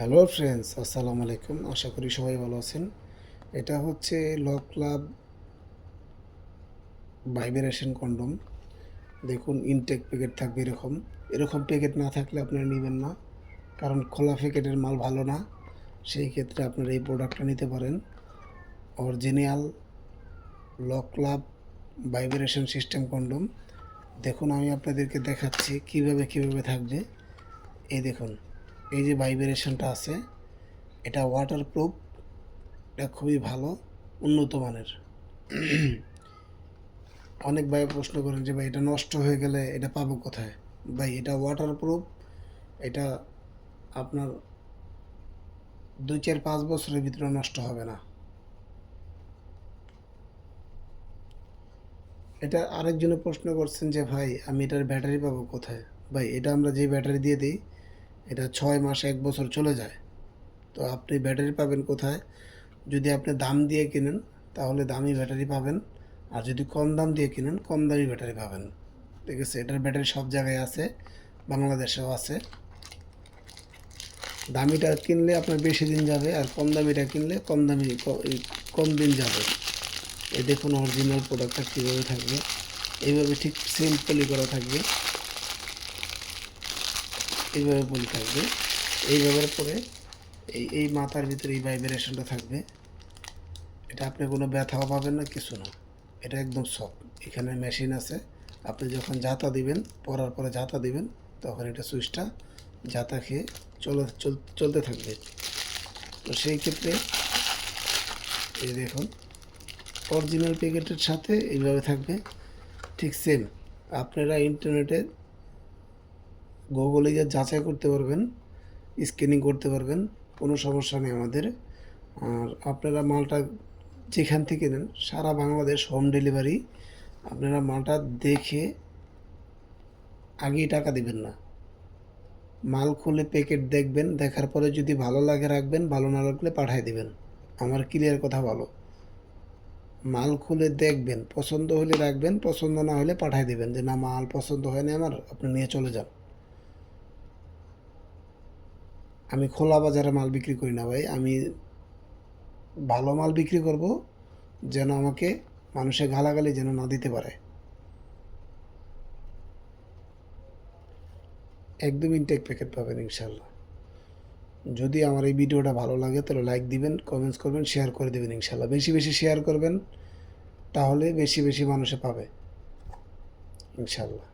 Hello friends, আসসালামু আলাইকুম। আশা করি সবাই ভালো আছেন। এটা হচ্ছে ল ক্লাব ভাইব্রেশন কন্ডম। দেখুন, ইনটেক প্যাকেট থাকবে এরকম। এরকম প্যাকেট না থাকলে আপনারা নেবেন না, কারণ খোলা প্যাকেটের মাল ভালো না। সেই ক্ষেত্রে আপনারা এই প্রোডাক্টটা নিতে পারেন। অরিজিনাল ল ক্লাব ভাইব্রেশন সিস্টেম কন্ডম। দেখুন, আমি আপনাদেরকে দেখাচ্ছি কিভাবে থাকবে। এই দেখুন, এই যে ভাইব্রেশনটা আছে, এটা ওয়াটারপ্রুফ। এটা খুবই ভালো, উন্নত মানের। অনেক ভাই প্রশ্ন করেন যে ভাই এটা নষ্ট হয়ে গেলে এটা পাবো কোথায়। ভাই এটা ওয়াটারপ্রুফ। এটা আপনার 2, 4, 5 বছরের ভিতরে নষ্ট হবে না। এটা আরেকজনে প্রশ্ন করছেন যে ভাই আমি এটার ব্যাটারি পাবো কোথায়। ভাই এটা আমরা যে ব্যাটারি দিয়ে দিই, এটা 6 মাস 1 বছর চলে যায়। তো আপনি ব্যাটারি পাবেন কোথায়? যদি আপনি দাম দিয়ে কিনেন তাহলে দামি ব্যাটারি পাবেন, আর যদি কম দাম দিয়ে কিনেন কম দামি ব্যাটারি পাবেন। ঠিক আছে, এটার ব্যাটারি সব জায়গায় আছে, বাংলাদেশেও আছে। দামিটা কিনলে আপনার বেশি দিন যাবে, আর কম দামিটা কিনলে কম দিন যাবে। এই দেখুন অরিজিনাল প্রোডাক্টটা কীভাবে থাকবে। এইভাবে ঠিক সেম পলি করা থাকবে, এইভাবে পলি থাকবে। এইভাবে পরে এই মাথার ভিতরে এই ভাইব্রেশনটা থাকবে। এটা আপনি কোনো ব্যথাও পাবেন না, কিছু না। এটা একদম সফট। এখানে মেশিন আছে, আপনি যখন জাতা দিবেন, পরার পরে জাতা দিবেন, তখন এটা সুইচটা জাতা খেয়ে চলতে থাকবে। তো সেই ক্ষেত্রে এই দেখুন, অরিজিনাল প্যাকেটের সাথে এইভাবে থাকবে, ঠিক সেম। আপনারা ইন্টারনেটে গুগলে গিয়ে যাচাই করতে পারবেন, স্ক্যানিং করতে পারবেন, কোনো সমস্যা নেই আমাদের। আর আপনারা মালটা যেখান থেকে নেন, সারা বাংলাদেশ হোম ডেলিভারি। আপনারা মালটা দেখে আগেই টাকা দিবেন না। মাল খুলে প্যাকেট দেখবেন, দেখার পরে যদি ভালো লাগে রাখবেন, ভালো না লাগলে পাঠিয়ে দিবেন। আমার ক্লিয়ার কথা ভালো। মাল খুলে দেখবেন, পছন্দ হলে রাখবেন, পছন্দ না হলে পাঠিয়ে দিবেন, যে না মাল পছন্দ হয়নি আমার, আপনি নিয়ে চলে যান। আমি খোলা বাজারে মাল বিক্রি করি না ভাই। আমি ভালো মাল বিক্রি করব, যেন আমাকে মানুষে গালাগালি যেন না দিতে পারে। একদম ইনটেক প্যাকেট পাবেন ইনশাল্লাহ। যদি আমার এই ভিডিওটা ভালো লাগে তাহলে লাইক দিবেন, কমেন্টস করবেন, শেয়ার করে দেবেন ইনশাল্লাহ। বেশি বেশি শেয়ার করবেন, তাহলে বেশি বেশি মানুষে পাবে ইনশাল্লাহ।